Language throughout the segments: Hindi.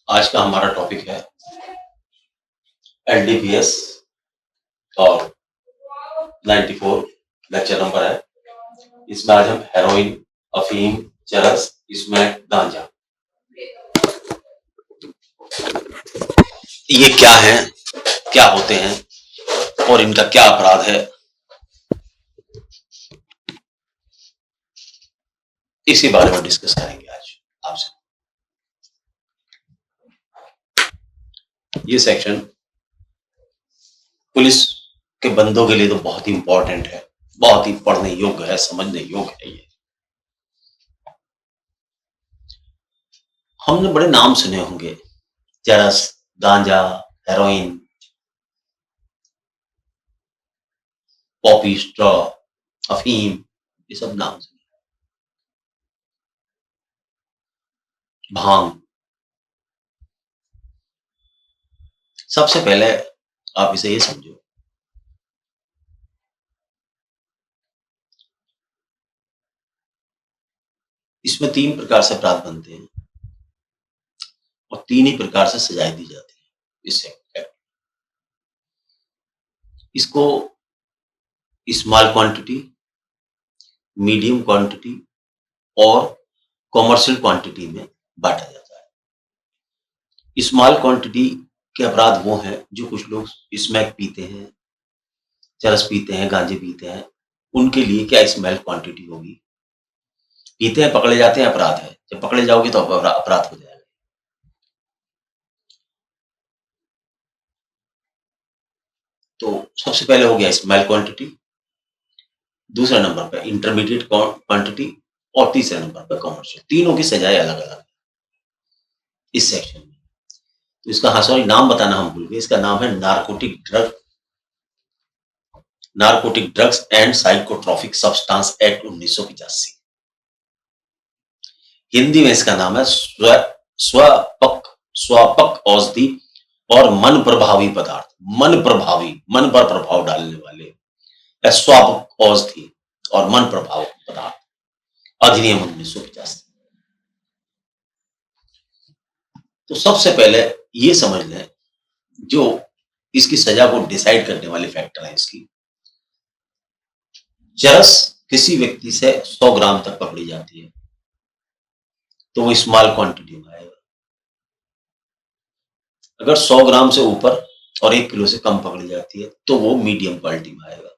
आज का हमारा टॉपिक है एलडीपीएस और 94 लेक्चर नंबर है। इसमें आज हम हेरोइन, अफीम, चरस, स्मैक, गांजा, ये क्या है, क्या होते हैं और इनका क्या अपराध है, इसी बारे में डिस्कस करेंगे आज आपसे। ये सेक्शन पुलिस के बंदों के लिए तो बहुत ही इंपॉर्टेंट है, बहुत ही पढ़ने योग्य है, समझने योग्य है। ये हमने बड़े नाम सुने होंगे, चरस, गांजा, हेरोइन, पॉपी स्ट्रॉ, अफीम, ये सब नाम सुने। भांग। सबसे पहले आप इसे ये समझो, इसमें 3 प्रकार से अपराध बनते हैं और 3 ही प्रकार से सजाएं दी जाती है। इससे इसको स्मॉल क्वांटिटी, मीडियम क्वांटिटी और कॉमर्शियल क्वांटिटी में बांटा जाता है। स्मॉल क्वांटिटी के अपराध वो हैं जो कुछ लोग स्मैक पीते हैं, चरस पीते हैं, गांजे पीते हैं, उनके लिए क्या स्मॉल क्वांटिटी होगी। पीते हैं, पकड़े जाते हैं, अपराध है। जब पकड़े जाओगे तो अपराध हो जाएगा। तो सबसे पहले हो गया स्मॉल क्वांटिटी, दूसरे नंबर पर इंटरमीडिएट क्वांटिटी और तीसरे नंबर पर कॉमर्शियल। तीनों की सजाएं अलग अलग इस सेक्शन में। तो इसका सॉरी नाम बताना हम भूल गए। इसका नाम है narcotic drugs and psychotropic substance act 1985। Hindi में इसका नाम है स्वापक औषधि और मन प्रभावी पदार्थ। मन प्रभावी, मन पर प्रभाव डालने वाले, या स्वापक औषधि और मन प्रभाव पदार्थ, अधिनियम 1985। तो सबसे पहले ये समझ लें, जो इसकी सजा को डिसाइड करने वाले फैक्टर है इसकी। चरस किसी व्यक्ति से 100 ग्राम तक पकड़ी जाती है तो वो स्मॉल क्वांटिटी में आएगा। अगर 100 ग्राम से ऊपर और 1 किलो से कम पकड़ी जाती है तो वो मीडियम क्वालिटी में आएगा।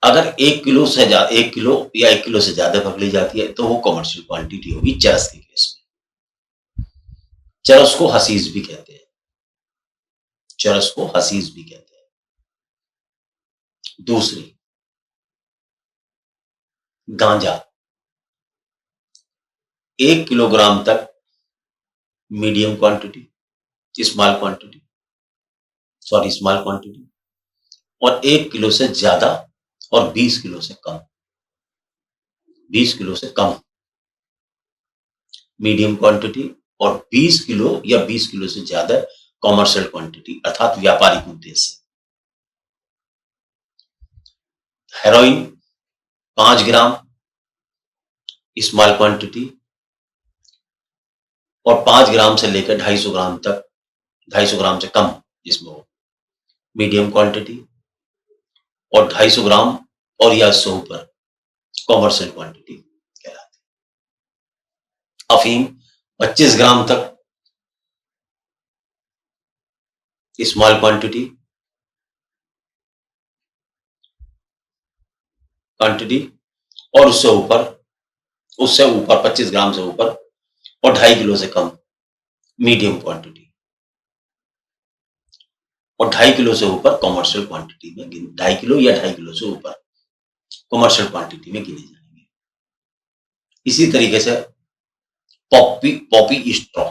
अगर 1 किलो से ज्यादा, 1 किलो या 1 किलो से ज्यादा पकड़ी जाती है तो वो कमर्शियल क्वांटिटी होगी चरस के केस में। चरस को हसीस भी कहते हैं, चरस को हसीस भी कहते हैं। दूसरी, गांजा 1 किलोग्राम तक मीडियम क्वांटिटी, स्मॉल क्वांटिटी और 1 किलो से ज्यादा और 20 किलो से कम, 20 किलो से कम मीडियम क्वांटिटी और 20 किलो या 20 किलो से ज्यादा कॉमर्शियल क्वांटिटी अर्थात व्यापारिक उद्देश्य। हेरोइन 5 ग्राम स्मॉल क्वांटिटी और 5 ग्राम से लेकर 250 ग्राम तक, 250 ग्राम से कम जिसमें हो मीडियम क्वांटिटी, और 250 ग्राम और या इससे ऊपर कॉमर्शियल क्वांटिटी कहलाती है। अफीम 25 ग्राम तक स्मॉल क्वांटिटी और उससे ऊपर 25 ग्राम से ऊपर और 2.5 किलो से कम मीडियम क्वांटिटी, और 2.5 किलो से ऊपर कॉमर्शियल क्वांटिटी में 2.5 किलो या 2.5 किलो से ऊपर कॉमर्शियल क्वांटिटी में गिने जाएंगे। इसी तरीके से पॉपी स्ट्रॉ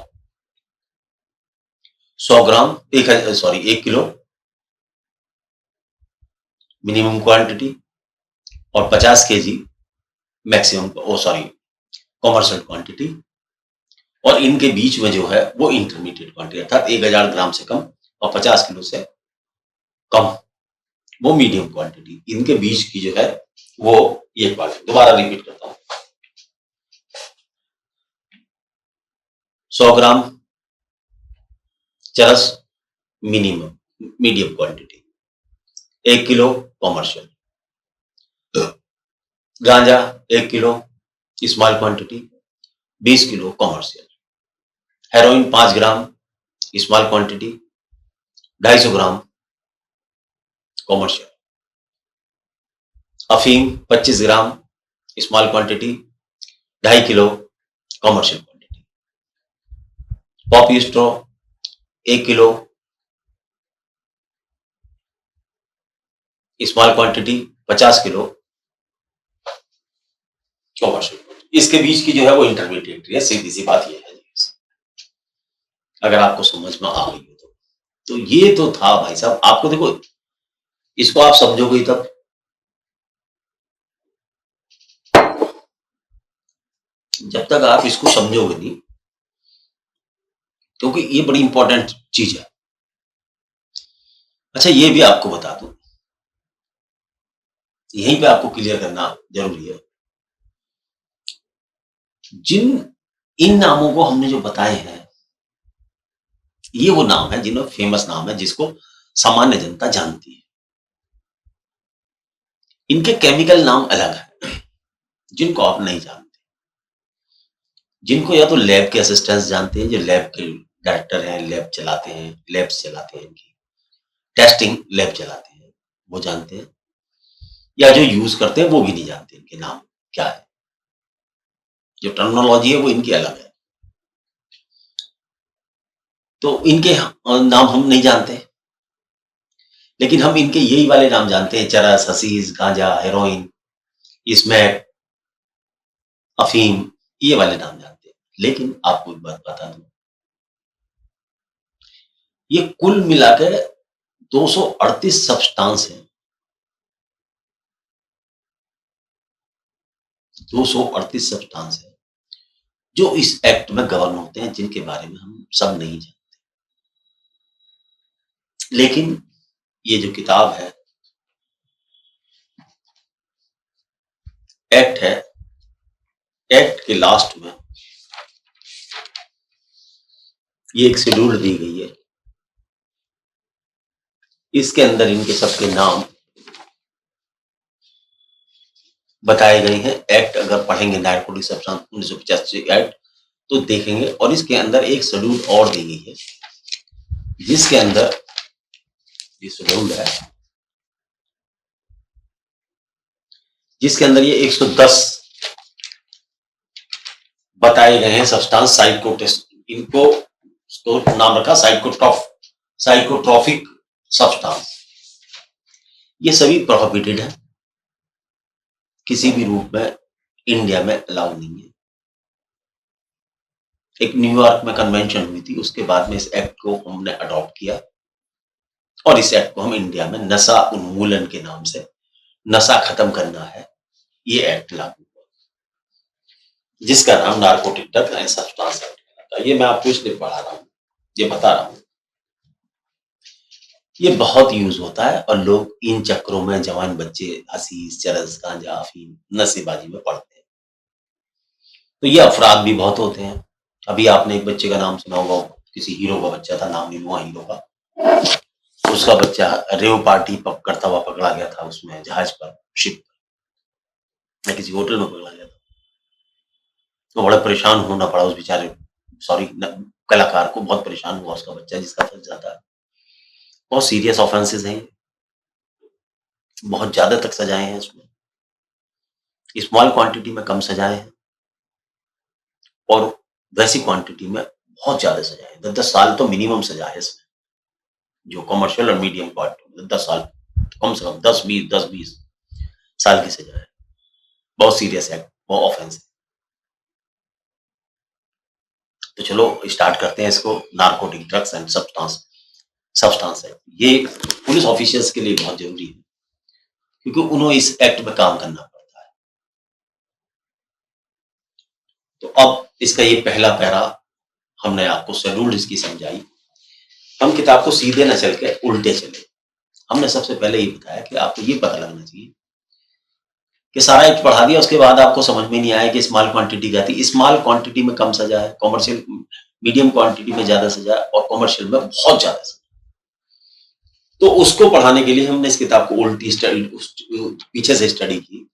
100 ग्राम 1 किलो मिनिमम क्वांटिटी और 50 केजी मैक्सिमम कॉमर्शियल क्वांटिटी, और इनके बीच में जो है वो इंटरमीडिएट क्वांटिटी अर्थात 1000 ग्राम से कम और 50 किलो से कम वो मीडियम क्वांटिटी। इनके बीच की जो है वो ये क्वांटिटी। दोबारा रिपीट करता हूं, 100 ग्राम चरस minimum medium quantity, 1 kilo commercial, गांजा 1 kilo small quantity, 20 kilo commercial, heroin 5 gram small quantity, 250 gram commercial, अफीम 25 gram small quantity, 2.5 kilo commercial quantity, poppy straw 1 kilo small quantity, 50 kilo commercial. इसके बीच की जो है वो इंटरमीडिएट है, सीधी सी बात ये है। अगर आपको समझ में आ गई हो तो ये तो था भाई साहब। आपको देखो, इसको आप समझोगे तब, जब तक आप इसको समझोगे नहीं, क्योंकि ये बड़ी इंपॉर्टेंट चीज है। अच्छा, ये भी आपको बता दूं, यहीं पे आपको क्लियर करना जरूरी है, इन नामों को हमने जो बताए हैं, ये वो नाम है जिनमें फेमस नाम है, जिसको सामान्य जनता जानती है। इनके केमिकल नाम अलग है जिनको आप नहीं जानते, जिनको या तो लैब के असिस्टेंट्स जानते हैं, जो लैब के डायरेक्टर हैं, लैब चलाते हैं, लैब्स चलाते हैं, इनकी टेस्टिंग लैब चलाते हैं, वो जानते हैं, या जो यूज करते हैं वो भी नहीं जानते इनके नाम क्या है। जो टर्मिनोलॉजी है वो इनकी अलग है, तो इनके नाम हम नहीं जानते, लेकिन हम इनके यही वाले नाम जानते हैं, चरस, हसीस, गांजा, हेरोइन, स्मैक, अफीम, ये वाले नाम जानते हैं। लेकिन आपको एक बात बता दूं, ये कुल मिलाकर 238 सब्सटेंस है, 238 सब्सटेंस है जो इस एक्ट में गवर्न होते हैं, जिनके बारे में हम सब नहीं जानते। लेकिन ये जो किताब है, एक्ट है, एक्ट के लास्ट में ये एक शेड्यूल दी गई है, इसके अंदर इनके सबके नाम बताए गए हैं। एक्ट अगर पढ़ेंगे, नारकोटिक सब्सटेंस 1985 एक्ट, तो देखेंगे, और इसके अंदर एक शेड्यूल और दी गई है, जिसके अंदर ये शेड्यूल है, जिसके अंदर ये 110 बताए गए हैं सब्सटेंस साइकोटेस्ट, इनको नाम रखा साइकोट्रॉफिक सब्सटेंस। ये सभी प्रोहिबिटेड है, किसी भी रूप में इंडिया में अलाउ नहीं है। एक न्यूयॉर्क में कन्वेंशन हुई थी, उसके बाद में इस एक्ट को हमने अडॉप्ट किया, और इस एक्ट को हम इंडिया में नशा उन्मूलन के नाम से, नशा खत्म करना है, ये एक्ट लागू हुआ, जिसका नाम narcotic drug and substance act कहलाता है। ये मैं आपको इसलिए पढ़ा रहा हूं, ये बता रहा हूं, ये बहुत यूज होता है, और लोग इन चक्रों में, जवान बच्चे हसीस, चरस, गांजा, अफीम, नशेबाजी में पड़ते हैं। तो ये अफराद भी बहुत होते हैं। अभी आपने एक बच्चे का नाम सुना होगा, किसी हीरो का बच्चा था, नाम नहीं हुआ हीरो का, उसका बच्चा रेव पार्टी करता हुआ पकड़ा गया था, उसमें जहाज पर, शिप पर, किसी होटल में पकड़ा गया था। तो बड़ा परेशान होना पड़ा उस बेचारे, कलाकार को बहुत परेशान हुआ उसका बच्चा, जिसका फंस जाता है। बहुत सीरियस ऑफेंसेस हैं, बहुत ज्यादा तक सजाएं हैं इसमें, स्मॉल क्वांटिटी में कम सजाएं हैं, और वैसी क्वांटिटी में बहुत ज्यादा सजाएं हैं। 10 साल तो मिनिमम सजा है इसमें, जो कमर्शियल और मीडियम क्वांटिटी 10 साल, कम से कम 10-20 साल की सजा है। बहुत सीरियस है वो ऑफेंस है। तो चलो स्टार्ट करते हैं इसको। नारकोटिक ड्रग्स एंड सब्सटेंस है, ये पुलिस ऑफिसर्स के लिए बहुत जरूरी है, क्योंकि उन्हें इस एक्ट में काम करना पड़ता है। तो अब इसका ये पहला पैरा हमने आपको शेड्यूल इसकी समझाई। हम किताब को सीधे न चल के उल्टे चले। हमने सबसे पहले ये बताया कि आपको ये पता लगना चाहिए कि सारा एक्ट पढ़ा दिया, उसके बाद आपको समझ में नहीं आया कि स्मॉल क्वांटिटी क्या थी। स्मॉल क्वांटिटी में कम सजा है, कॉमर्शियल मीडियम क्वांटिटी में ज्यादा सजा और कॉमर्शियल में बहुत ज्यादा सजा। तो उसको पढ़ाने के लिए हमने इस किताब को उल्टी स्टडी पीछे से स्टडी की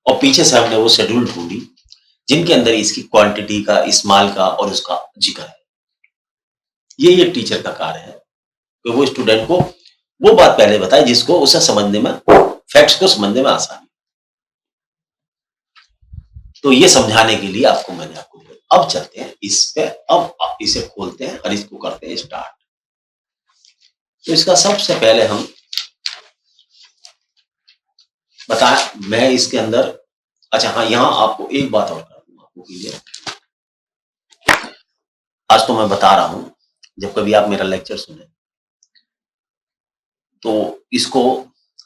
और पीछे से हमने वो शेड्यूल ढूंढी जिनके अंदर इसकी क्वांटिटी का, इस्तेमाल का और उसका जिक्र है। ये टीचर का कार्य है कि वो स्टूडेंट को वो बात पहले बताए जिसको उसे समझने में, फैक्ट्स को समझने में आसानी। तो ये समझाने के लिए मैंने आपको दिया। अब चलते हैं इस पे, अब इसे खोलते हैं और इसको करते हैं स्टार्ट। तो इसका सबसे पहले हम बताएं, मैं इसके अंदर, अच्छा हाँ, यहाँ आपको एक बात और कर दूं आपको क्लियर। आज तो मैं बता रहा हूं, जब कभी आप मेरा लेक्चर सुने तो इसको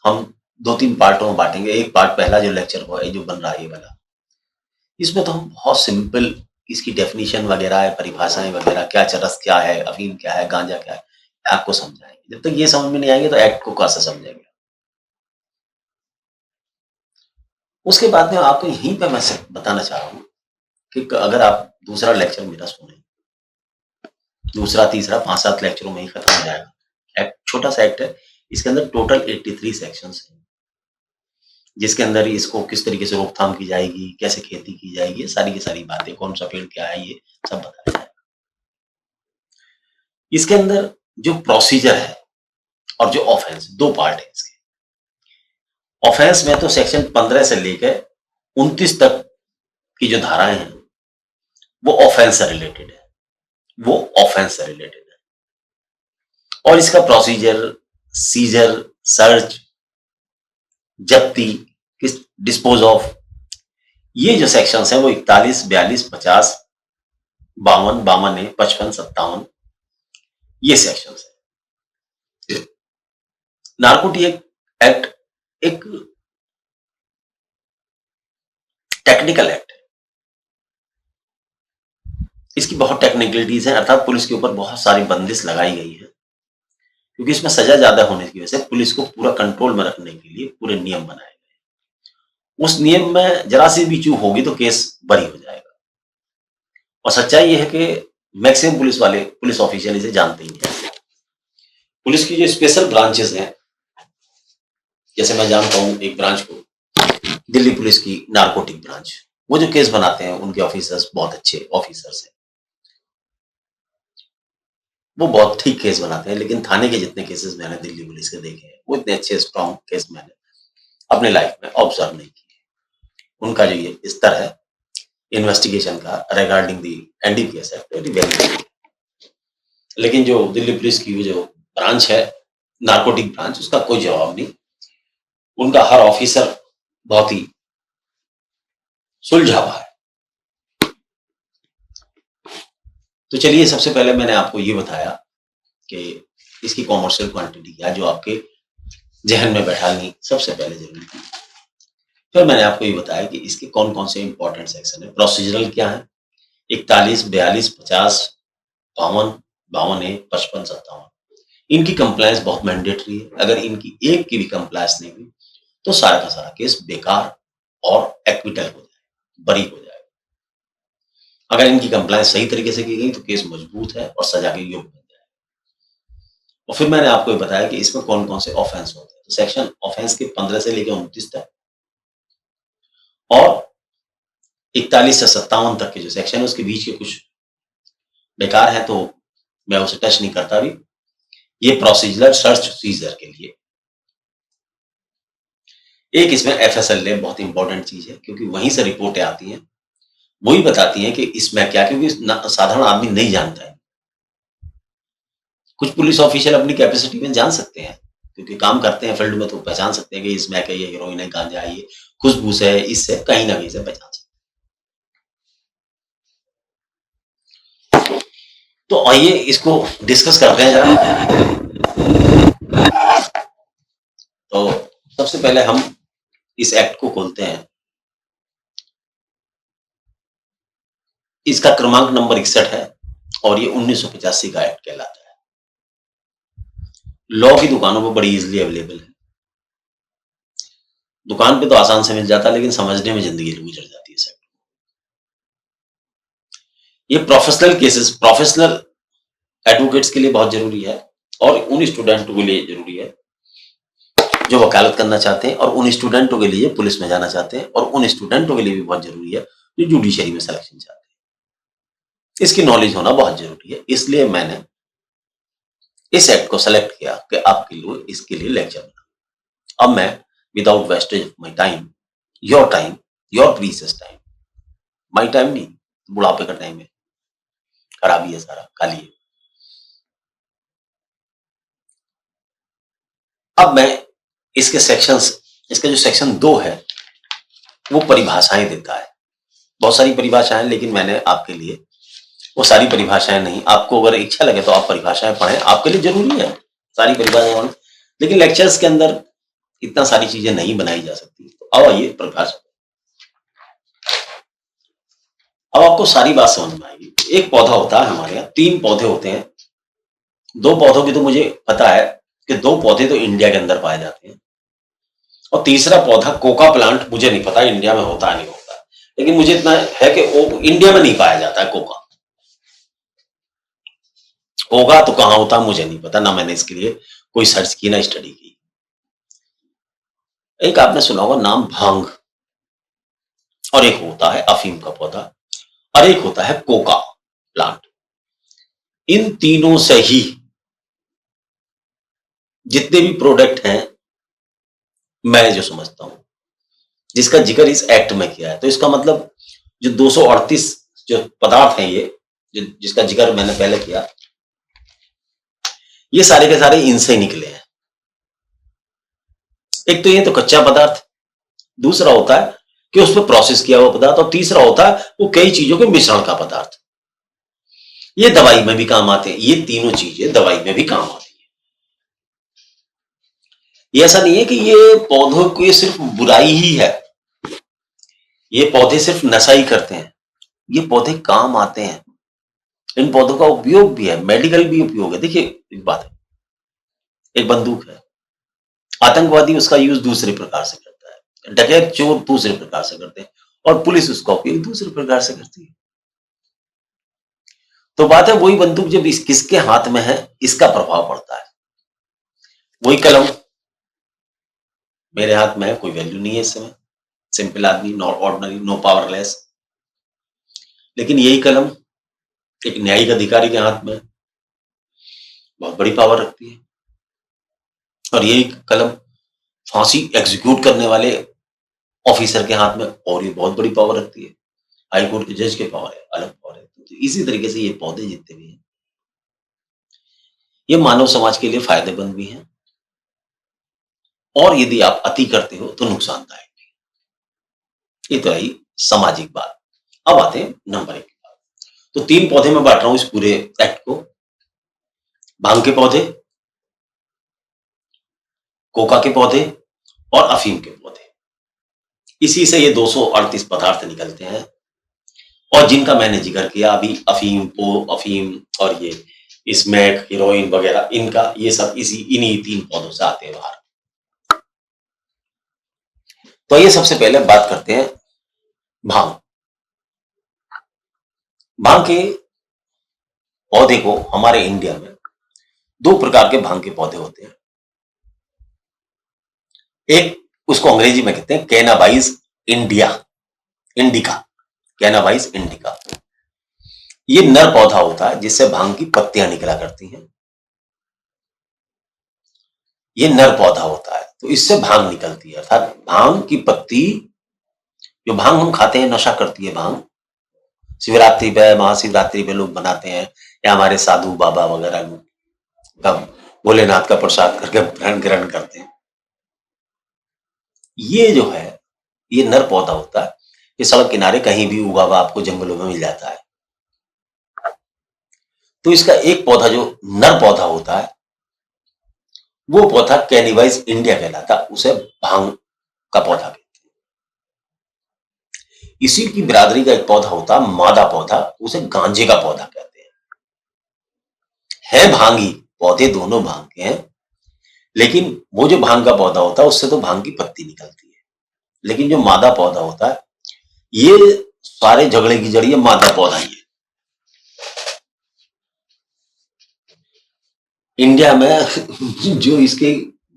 हम 2-3 पार्टों में बांटेंगे। एक पार्ट पहला जो लेक्चर हुआ है, जो बन रहा है ये वाला, इसमें तो हम बहुत सिंपल इसकी डेफिनेशन वगैरह है, परिभाषाएं वगैरह, क्या चरस क्या है, अफीम क्या है, गांजा क्या है, आपको समझाएंगे। जब तक ये समझ में नहीं आएंगे तो एक्ट को कैसे समझेंगे। उसके बाद में आपको यहीं पे मैं बताना चाह रहा हूँ कि अगर आप दूसरा लेक्चर मेरा सुने, दूसरा तीसरा 5-7 लेक्चरों में ही खत्म हो जाएगा। एक्ट छोटा सा एक्ट है, इसके अंदर टोटल 83 सेक्शंस हैं, जिसके अंदर इसको किस तरीके से रोकथाम की जाएगी, कैसे खेती की जाएगी, सारी की सारी बातें, कौन सा पेड़ क्या है, ये सब बताया जाएगा। इसके अंदर जो प्रोसीजर है और जो ऑफेंस, 2 पार्ट है इसके। ऑफेंस में तो सेक्शन 15 से लेकर 29 तक की जो धाराएं हैं वो ऑफेंस से रिलेटेड है, वो ऑफेंस से रिलेटेड है। और इसका प्रोसीजर, सीजर, सर्च, जब्ती, किस, डिस्पोज ऑफ, ये जो सेक्शंस हैं वो 41, 42, 50, 52, 52A, 55, 57, ये सेक्शंस है। नार्कोटिक एक्ट एक टेक्निकल एक्ट है, इसकी बहुत टेक्निकलिटीज है, अर्थात पुलिस के ऊपर बहुत सारी बंदिश लगाई गई है, क्योंकि इसमें सजा ज्यादा होने की वजह से पुलिस को पूरा कंट्रोल में रखने के लिए पूरे नियम बनाए गए। उस नियम में जरा सी भी चूक होगी तो केस बरी हो जाएगा। और सच्चाई यह है कि मैक्सिमम पुलिस ऑफिशियल इसे जानते ही नहीं। पुलिस की जो स्पेशल ब्रांचेस हैं, जैसे मैं जानता हूं एक ब्रांच को, दिल्ली पुलिस की नारकोटिक ब्रांच, वो जो केस बनाते हैं उनके ऑफिसर्स बहुत अच्छे ऑफिसर्स हैं, वो बहुत ठीक केस बनाते हैं। लेकिन थाने के जितने केसेस मैंने दिल्ली पुलिस के देखे हैं, वो इतने अच्छे स्ट्रॉन्ग केस मैंने अपने लाइफ में ऑब्जर्व नहीं किए। उनका जो ये स्तर है इन्वेस्टिगेशन का regarding the NDPS act, very very. लेकिन जो दिल्ली पुलिस की जो ब्रांच है, नारकोटिक ब्रांच, उसका कोई जवाब नहीं। उनका हर ऑफिसर बहुत ही सुलझा हुआ है। तो चलिए, सबसे पहले मैंने आपको ये बताया कि इसकी कॉमर्शियल क्वांटिटी क्या, जो आपके जहन में बैठानी सबसे पहले जरूरी थी। फिर मैंने आपको ये बताया कि इसके कौन कौन से इंपॉर्टेंट सेक्शन है, प्रोसीजरल क्या है, 41, 42, 50, 52, 52A, 55, 57, इनकी कंप्लायंस बहुत मैंडेटरी है। अगर इनकी एक की भी कंप्लायंस नहीं हुई तो सारा का सारा केस बेकार और एक्विटल हो जाए, बरी हो जाए। अगर इनकी कंप्लायंस सही तरीके से की गई तो केस मजबूत है और सजा के योग्य बन जाए। और फिर मैंने आपको ये बताया कि इसमें कौन कौन से ऑफेंस होते हैं। तो सेक्शन ऑफेंस के 15 से लेकर 29 तक और 41 से 57 तक के जो सेक्शन है उसके बीच के कुछ बेकार है, तो मैं उसे टच नहीं करता भी। ये प्रोसीजरल सर्च सीजर के लिए। एक इसमें एफएसएल लैब बहुत इंपॉर्टेंट चीज है, क्योंकि वहीं से रिपोर्टें आती हैं, वही बताती हैं कि इसमें क्या, क्योंकि साधारण आदमी नहीं जानता है। कुछ पुलिस ऑफिशियल अपनी कैपेसिटी में जान सकते हैं, क्योंकि काम करते हैं फील्ड में, तो पहचान सकते हैं कि इसमें क्या, ये हीरोइन है, गांजा है, ये खुशबू से है, इससे कहीं ना कहीं से पहचान सकते हैं। तो आइए इसको डिस्कस करते हैं जरा। तो सबसे पहले हम इस एक्ट को खोलते हैं। इसका क्रमांक नंबर 61 है और ये 1985 का एक्ट कहलाता है। लॉ की दुकानों पर बड़ी इजीली अवेलेबल है। दुकान पे तो आसान से मिल जाता है, लेकिन समझने में जिंदगी गुजर जाती है। ये प्रोफेशनल केसेस, प्रोफेशनल एडवोकेट्स के लिए बहुत जरूरी है और उन स्टूडेंटों के लिए जरूरी है जो वकालत करना चाहते हैं, और उन स्टूडेंटों के लिए पुलिस में जाना चाहते हैं, और उन स्टूडेंटों के लिए भी बहुत जरूरी है जो जुडिशरी में सिलेक्शन चाहते हैं। इसकी नॉलेज होना बहुत जरूरी है। इसलिए मैंने इस एक्ट को सेलेक्ट किया कि आपके लिए इसके लिए लेक्चर बनाऊं। अब मैं without wastage of my time, your precious time, my time नहीं, बुढ़ापे का टाइम है, खराबी है, सारा खाली है। अब मैं इसके जो सेक्शन 2 है वो परिभाषाएं देता है। बहुत सारी परिभाषाएं, लेकिन मैंने आपके लिए वो सारी परिभाषाएं नहीं, आपको अगर इच्छा लगे तो आप परिभाषाएं पढ़ें, आपके लिए जरूरी है सारी परिभाषाएं, लेकिन लेक्चर्स के अंदर इतना सारी चीजें नहीं बनाई जा सकती। तो अब आइए परिभाषा, अब आपको सारी बात समझ में आएगी। एक पौधा होता है, हमारे यहाँ 3 पौधे होते हैं। 2 पौधों की तो मुझे पता है कि 2 पौधे तो इंडिया के अंदर पाए जाते हैं, और तीसरा पौधा कोका प्लांट, मुझे नहीं पता इंडिया में होता है नहीं होता, लेकिन मुझे इतना है कि वो इंडिया में नहीं पाया जाता है। कोका होगा तो कहां होता मुझे नहीं पता, ना मैंने इसके लिए कोई सर्च की ना स्टडी की। एक आपने सुना होगा नाम भांग, और एक होता है अफीम का पौधा, और एक होता है कोका प्लांट। इन तीनों से ही जितने भी प्रोडक्ट हैं, मैं जो समझता हूं, जिसका जिक्र इस एक्ट में किया है, तो इसका मतलब जो 238 जो पदार्थ हैं, ये जिसका जिक्र मैंने पहले किया, ये सारे के सारे इनसे ही निकले हैं। एक तो ये तो कच्चा पदार्थ, दूसरा होता है कि उस पर प्रोसेस किया हुआ पदार्थ, और तीसरा होता है वो कई चीजों के मिश्रण का पदार्थ। ये दवाई में भी काम आते हैं, ये तीनों चीजें दवाई में भी काम आती है। ये ऐसा नहीं है कि ये पौधों को ये सिर्फ बुराई ही है, ये पौधे सिर्फ नशा ही करते हैं, ये पौधे काम आते हैं। इन पौधों का उपयोग भी है, मेडिकल भी उपयोग है। देखिए एक बात है, एक बंदूक है, आतंकवादी उसका यूज दूसरे प्रकार से करता है, डकैत चोर दूसरे प्रकार से करते हैं, और पुलिस उसका उपयोग दूसरे प्रकार से करती है। तो बात है वही बंदूक जब किसके हाथ में है, इसका प्रभाव पड़ता है। वही कलम मेरे हाथ में है, कोई वैल्यू नहीं है इस समय, सिंपल आदमी, नॉट ऑर्डिनरी, नो पावरलेस, लेकिन यही कलम एक न्यायिक अधिकारी के हाथ में बहुत बड़ी पावर रखती है, और यही कलम फांसी एग्जीक्यूट करने वाले ऑफिसर के हाथ में और ये बहुत बड़ी पावर रखती है। हाई कोर्ट के जज के पावर है, अलग पावर है। तो इसी तरीके से ये पौधे जितने भी हैं, ये मानव समाज के लिए फायदेमंद भी हैं, और यदि आप अति करते हो तो नुकसानदायक भी। ये तो रही सामाजिक बात। अब आते हैं नंबर 1 की बात। तो 3 पौधे में बांट रहा हूं इस पूरे एक्ट को, भांग के पौधे, कोका के पौधे, और अफीम के पौधे। इसी से ये 238 पदार्थ निकलते हैं, और जिनका मैंने जिक्र किया अभी, अफीम और ये स्मैक, हीरोइन वगैरह, इनका ये सब इन्हीं 3 पौधों से आते हैं बाहर। तो ये सबसे पहले बात करते हैं भांग। भांग के पौधे को हमारे इंडिया में 2 प्रकार के भांग के पौधे होते हैं। एक उसको अंग्रेजी में कहते हैं कैनाबाइस इंडिका, कैनाबाइस इंडिका। ये नर पौधा होता है जिससे भांग की पत्तियां निकला करती हैं। ये नर पौधा होता है, तो इससे भांग निकलती है, अर्थात भांग की पत्ती, जो भांग हम खाते हैं, नशा करती है भांग। शिवरात्रि पे, महाशिवरात्रि पे लोग बनाते हैं, या हमारे साधु बाबा वगैरह लोग भोलेनाथ का प्रसाद करके ग्रहण करते हैं। ये जो है, ये नर पौधा होता है, ये सड़क किनारे कहीं भी उगा हुआ आपको जंगलों में मिल जाता है। तो इसका एक पौधा जो नर पौधा होता है, वो पौधा कैनिबाइस इंडिया कहलाता, उसे भांग का पौधा कहते हैं। इसी की बिरादरी का एक पौधा होता है मादा पौधा, उसे गांजे का पौधा कहते हैं। है भांगी, पौधे दोनों भांग के हैं, लेकिन वो जो भांग का पौधा होता है उससे तो भांग की पत्ती निकलती है, लेकिन जो मादा पौधा होता है, ये सारे झगड़े की जड़ ये मादा पौधा ही है। इंडिया में जो इसके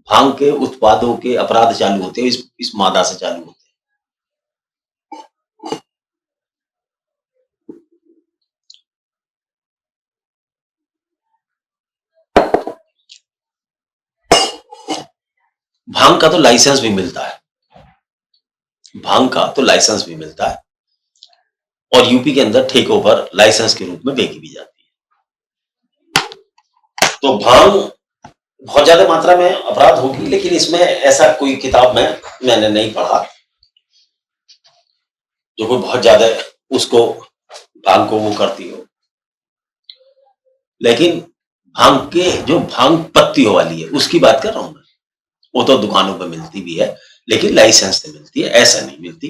भांग के उत्पादों के अपराध चालू होते हैं इस मादा से चालू होते हैं। भांग का तो लाइसेंस भी मिलता है, भांग का तो लाइसेंस भी मिलता है और यूपी के अंदर ठेकों पर लाइसेंस के रूप में बेची भी जाती है। तो भांग बहुत ज्यादा मात्रा में अपराध होगी, लेकिन इसमें ऐसा कोई किताब में मैंने नहीं पढ़ा जो कोई बहुत ज्यादा उसको भांग को वो करती हो। लेकिन भांग के जो भांग पत्तियों वाली है उसकी बात कर रहा हूं मैं, वो तो दुकानों पर मिलती भी है लेकिन लाइसेंस से मिलती है, ऐसा नहीं मिलती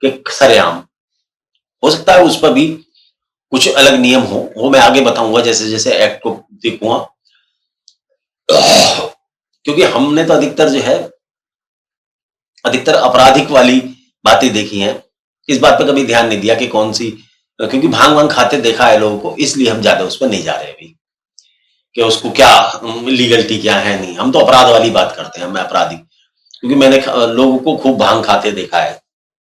कि सरेआम। हो सकता है उस पर भी कुछ अलग नियम हो, वो मैं आगे बताऊंगा जैसे जैसे एक्ट को देखूंगा। क्योंकि हमने तो अधिकतर आपराधिक वाली बातें देखी हैं, इस बात पे कभी ध्यान नहीं दिया कि कौन सी, क्योंकि भांग वांग खाते देखा है लोगों को, इसलिए हम ज्यादा उस पर नहीं जा रहे अभी कि उसको क्या लीगलिटी क्या है। नहीं, हम तो अपराध वाली बात करते हैं, मैं अपराधी, क्योंकि मैंने लोगों को खूब भांग खाते देखा है।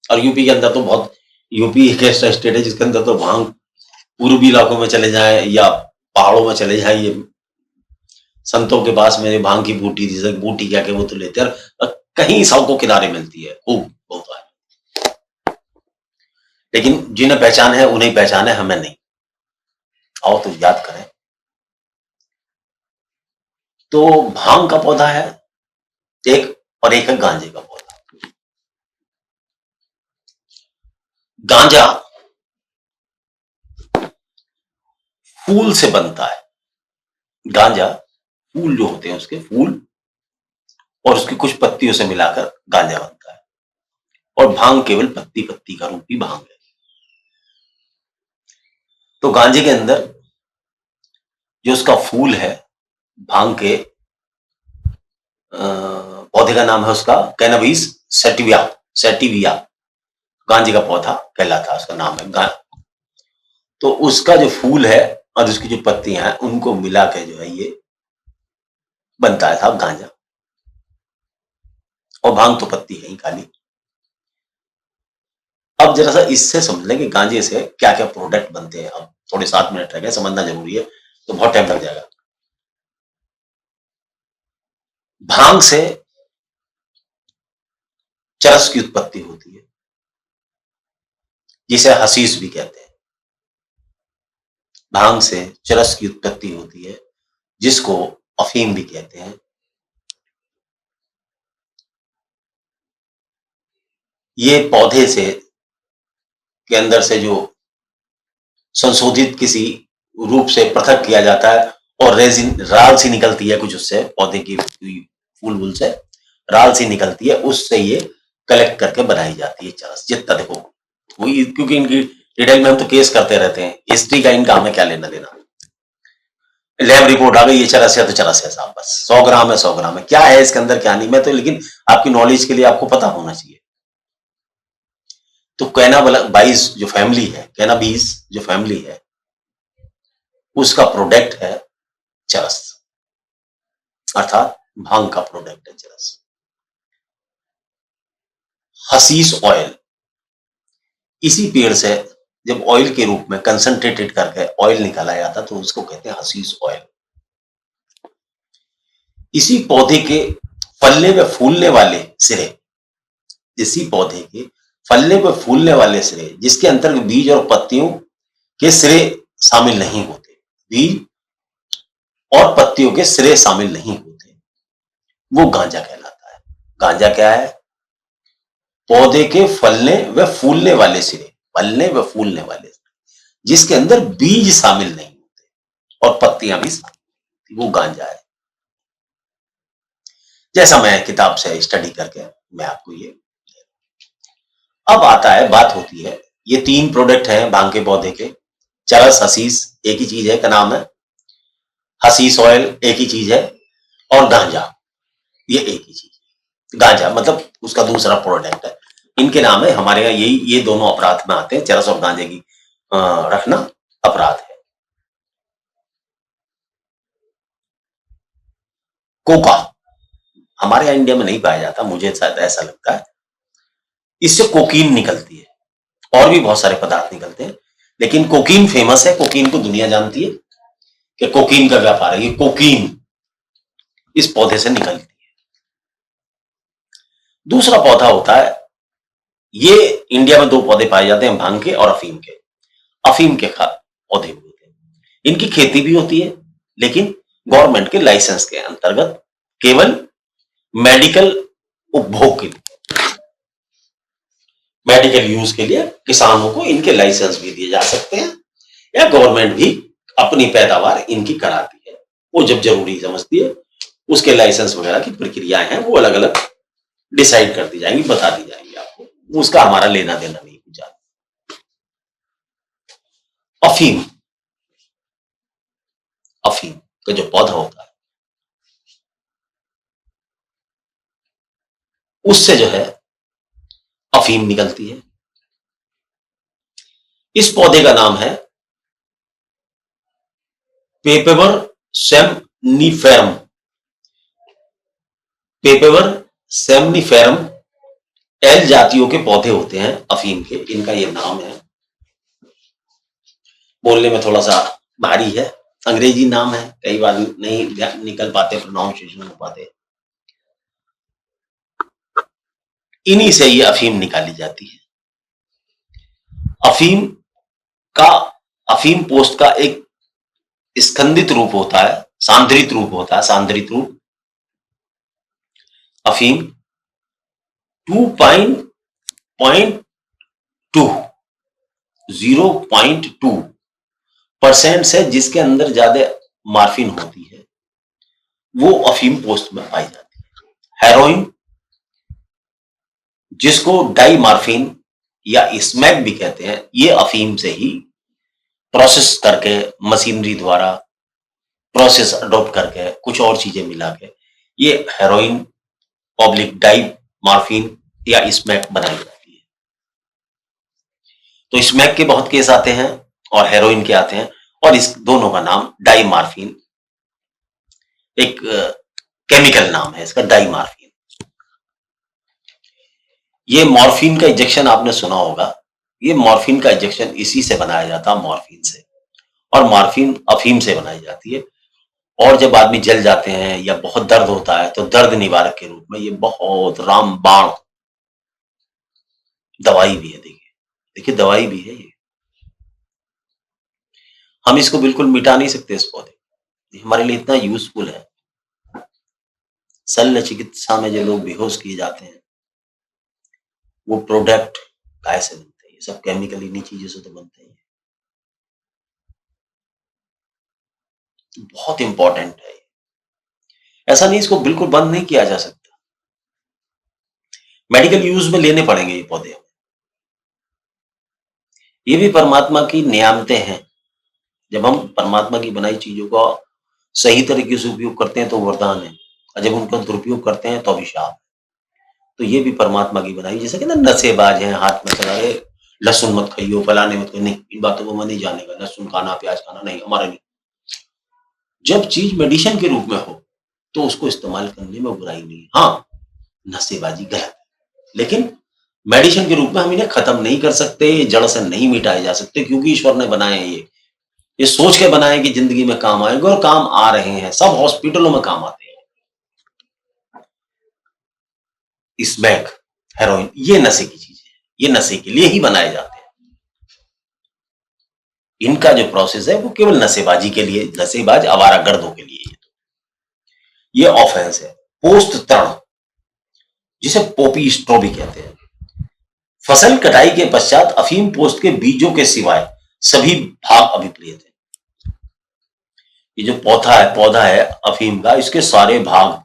और यूपी के अंदर तो बहुत, यूपी एक ऐसा स्टेट है जिसके अंदर तो भांग पूर्वी इलाकों में चले जाए या पहाड़ों में चले जाए, ये संतों के पास मेरे भांग की बूटी थी, बूटी क्या के वो तो लेते हैं, कहीं सड़कों किनारे मिलती है खूब बहुत है। लेकिन जिन्हें पहचान है उन्हें पहचान है, हमें नहीं। आओ तो याद करें। तो भांग का पौधा है एक, और एक है गांजे का पौधा। गांजा फूल से बनता है, गांजा फूल जो होते हैं उसके फूल और उसकी कुछ पत्तियों से मिलाकर गांजा बनता है, और भांग केवल पत्ती पत्ती का रूप ही भांग है। तो गांजे के अंदर जो उसका फूल है, भांग के पौधे का नाम है उसका कैनबिस सेटिविया, सेटिविया गांजे का पौधा कहलाता है, उसका नाम है। तो उसका जो फूल है और उसकी जो पत्तियां हैं उनको मिला के जो है ये बनता है साहब गांजा। और भांग तो पत्ती है ही खाली। अब जरा सा इससे समझ लें कि गांजे से क्या क्या प्रोडक्ट बनते हैं। अब थोड़े 7 मिनट रह गए, समझना जरूरी है, तो बहुत टाइम लग जाएगा। भांग से चरस की उत्पत्ति होती है, जिसे हशीश भी कहते हैं। भांग से चरस की उत्पत्ति होती है जिसको अफीम भी कहते हैं। ये पौधे से के अंदर से जो संशोधित किसी रूप से पृथक किया जाता है और रेजिन राल सी निकलती है कुछ उससे, पौधे की फूल वूल से राल सी निकलती है, उससे ये कलेक्ट करके बनाई जाती है चरस। जितना देखो वही, क्योंकि इनकी डिटेल में हम तो केस करते रहते हैं, हिस्ट्री का इनका हमें क्या लेना देना। लैब रिपोर्ट आ गई ये चरस है तो चरस है साहब, बस 100 ग्राम है 100 ग्राम है, क्या है इसके अंदर क्या नहीं, मैं तो, लेकिन आपकी नॉलेज के लिए आपको पता होना चाहिए। तो कैनाबाइस जो फैमिली है, कैनाबीस जो फैमिली है उसका प्रोडक्ट है चरस, अर्थात भांग का प्रोडक्ट है चरस। हसीस ऑयल, इसी पेड़ से जब ऑयल के रूप में कंसंट्रेटेड करके ऑयल निकाला जाता तो उसको कहते हैं हसीस ऑयल। इसी पौधे के फलने व फूलने वाले सिरे, इसी पौधे के फलने व फूलने वाले सिरे जिसके अंतर्गत बीज और पत्तियों के सिरे शामिल नहीं होते, बीज और पत्तियों के सिरे शामिल नहीं होते, वो गांजा कहलाता है। गांजा क्या है? पौधे के फलने व फूलने वाले सिरे, फलने व फूलने वाले सिरे जिसके अंदर बीज शामिल नहीं होते और पत्तियां भी शामिल, वो गांजा है। जैसा मैं किताब से स्टडी करके मैं आपको ये, अब आता है, बात होती है, ये 3 प्रोडक्ट हैं भांग के पौधे के, चरस हसीस एक ही चीज है, का नाम है हसीस ऑयल, एक ही चीज है, और गांजा ये एक ही चीज है। गांजा मतलब उसका दूसरा प्रोडक्ट है, इनके नाम है। हमारे यहाँ यही, ये दोनों अपराध में आते हैं, चरस और गांजे की रखना अपराध है। कोका हमारे यहाँ इंडिया में नहीं पाया जाता, मुझे शायद ऐसा लगता है। इससे कोकीन निकलती है, और भी बहुत सारे पदार्थ निकलते हैं, लेकिन कोकीन फेमस है। कोकीन को दुनिया जानती है कि कोकीन का व्यापार है। ये कोकीन इस पौधे से निकलती है। दूसरा पौधा होता है, ये इंडिया में 2 पौधे पाए जाते हैं, भांग के और अफीम के। अफीम के पौधे भी होते हैं, इनकी खेती भी होती है, लेकिन गवर्नमेंट के लाइसेंस के अंतर्गत, केवल मेडिकल उपभोग के लिए, मेडिकल यूज के लिए किसानों को इनके लाइसेंस भी दिए जा सकते हैं, या गवर्नमेंट भी अपनी पैदावार इनकी कराती है। वो जब जरूरी समझती है, उसके लाइसेंस वगैरह की प्रक्रियाएं हैं, वो अलग अलग डिसाइड कर दी जाएंगी, बता दी जाएंगी आपको, उसका हमारा लेना देना नहीं कुछ ज्यादा। अफीम, अफीम का जो पौधा होता है, उससे जो है अफीम निकलती है। इस पौधे का नाम है पेपेवर सेमनीफेरम। पेपेवर सेमनीफेरम एल जातियों के पौधे होते हैं अफीम के, इनका ये नाम है। बोलने में थोड़ा सा भारी है, अंग्रेजी नाम है, कई बार नहीं निकल पाते, प्रोनाउंसिएशन हो पाते। इन्हीं से ये अफीम निकाली जाती है। अफीम का, अफीम पोस्ट का एक स्कंदित रूप होता है, सांद्रित रूप होता है, सांद्रित रूप। अफीम 0.2% से जिसके अंदर ज्यादा मार्फिन होती है, वो अफीम पोस्ट में पाई जाती है। हेरोइन, जिसको डाई मार्फिन या स्मैक भी कहते हैं, ये अफीम से ही प्रोसेस करके, मशीनरी द्वारा प्रोसेस अडॉप्ट करके, कुछ और चीजें मिला के, ये हेरोइन पब्लिक डाई मार्फिन या स्मैक बनाई जाती है। तो स्मैक के बहुत केस आते हैं और हेरोइन के आते हैं, और इस दोनों का नाम डाई मार्फिन, एक केमिकल नाम है इसका, डाई मार्फिन। ये मॉर्फिन का इंजेक्शन आपने सुना होगा, ये मॉर्फिन का इंजेक्शन इसी से बनाया जाता, मॉर्फिन से, और मॉर्फिन अफीम से बनाई जाती है। और जब आदमी जल जाते हैं या बहुत दर्द होता है, तो दर्द निवारक के रूप में ये बहुत रामबाण दवाई भी है। देखिए दवाई भी है ये, हम इसको बिल्कुल मिटा नहीं सकते इस पौधे, हमारे लिए इतना यूजफुल है। शल्य चिकित्सा में जो लोग बेहोश किए जाते हैं, वो प्रोडक्ट काय से बनते हैं? ये सब केमिकल इन्हीं चीजों से तो बनते हैं। बहुत इंपॉर्टेंट है, ऐसा नहीं इसको बिल्कुल बंद नहीं किया जा सकता, मेडिकल यूज में लेने पड़ेंगे ये पौधे। ये भी परमात्मा की नियामतें हैं। जब हम परमात्मा की बनाई चीजों का सही तरीके से उपयोग करते हैं तो वरदान है, और जब उनका दुरुपयोग करते हैं तो अभिशाप। तो ये भी परमात्मा की बनाई, जैसे कि ना नशेबाज हैं, हाथ में चला रहे, लहसुन मत खाइयो, फलाने मत खाइयो, नहीं, इन बातों को मैं नहीं जानेगा, लहसुन खाना, प्याज खाना नहीं, हमारा नहीं। जब चीज मेडिसिन के रूप में हो तो उसको इस्तेमाल करने में बुराई नहीं है। हाँ, नशेबाजी गलत है, लेकिन मेडिसिन के रूप में हम इन्हें खत्म नहीं कर सकते, जड़ से नहीं मिटाए जा सकते, क्योंकि ईश्वर ने बनाए हैं ये सोच के बनाए कि जिंदगी में काम आएंगे, और काम आ रहे हैं, सब हॉस्पिटलों में काम आते हैं। स्मैक, हेरोइन, ये नशे की चीज है, ये नशे के लिए ही बनाए जाते हैं। इनका जो प्रोसेस है वो केवल नशेबाजी के लिए, नशेबाज आवारागर्दों के लिए। ये ऑफेंस है। पोस्ट तरण, जिसे पोपी स्ट्रॉ भी कहते हैं। फसल कटाई के पश्चात अफीम पोस्ट के बीजों के सिवाय सभी भाग अभिप्रेत हैं। ये जो पौधा है अफीम का, इसके सारे भाग,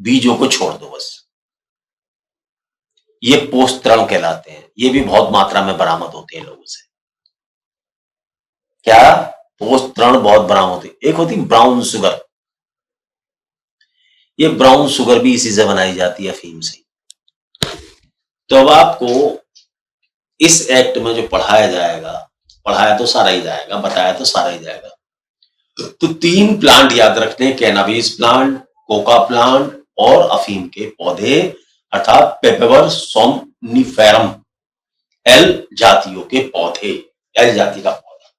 बीजों को छोड़ दो बस, ये पोस्ट तरण कहलाते हैं। ये भी बहुत मात्रा में बरामद होते हैं लोगों से। क्या? पोस्ट तरण बहुत बरामद होती है। एक होती ब्राउन शुगर, ये ब्राउन शुगर भी इसी से बनाई जाती है, अफीम से। तो अब आपको इस एक्ट में जो पढ़ाया जाएगा, पढ़ाया तो सारा ही जाएगा, बताया तो सारा ही जाएगा। तो 3 प्लांट याद रखने हैं, कैनाबिस प्लांट, कोका प्लांट और अफीम के पौधे अर्थात पेपेवर सोमनिफेरम, एल जातियों के पौधे, एल जाति का पौधा।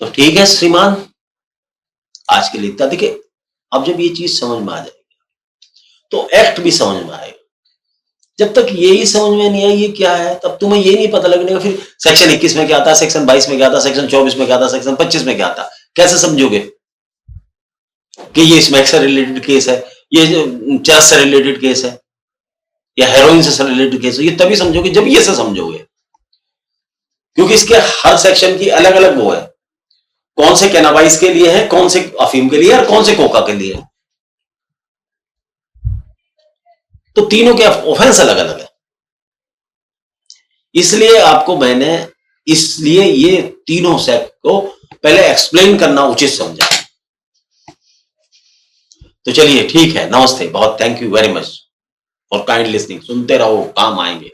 तो ठीक है श्रीमान, आज के लिए इतना। देखिए अब जब ये चीज समझ में आ जाएगी तो एक्ट भी समझ में आएगा। जब तक यही समझ में नहीं आई ये क्या है, तब तुम्हें ये नहीं पता लगने का फिर सेक्शन 21 में क्या आता, सेक्शन 22 में क्या आता, सेक्शन 24 में क्या आता, सेक्शन 25 में क्या आता। कैसे समझोगे कि ये स्मैक से रिलेटेड केस है, ये चरस से रिलेटेड केस है, या हेरोइन से रिलेटेड केस है। ये तभी समझोगे जब ये से समझोगे, क्योंकि इसके हर सेक्शन की अलग अलग वो है, कौन से कैनाबाइस के लिए है, कौन से अफीम के लिए और कौन से कोका के लिए है। तो तीनों के ऑफेंस अलग अलग है। इसलिए आपको मैंने इसलिए ये तीनों सेक्ट को पहले एक्सप्लेन करना उचित समझा। तो चलिए ठीक है, नमस्ते, बहुत thank you very much for kind listening. सुनते रहो, काम आएंगे।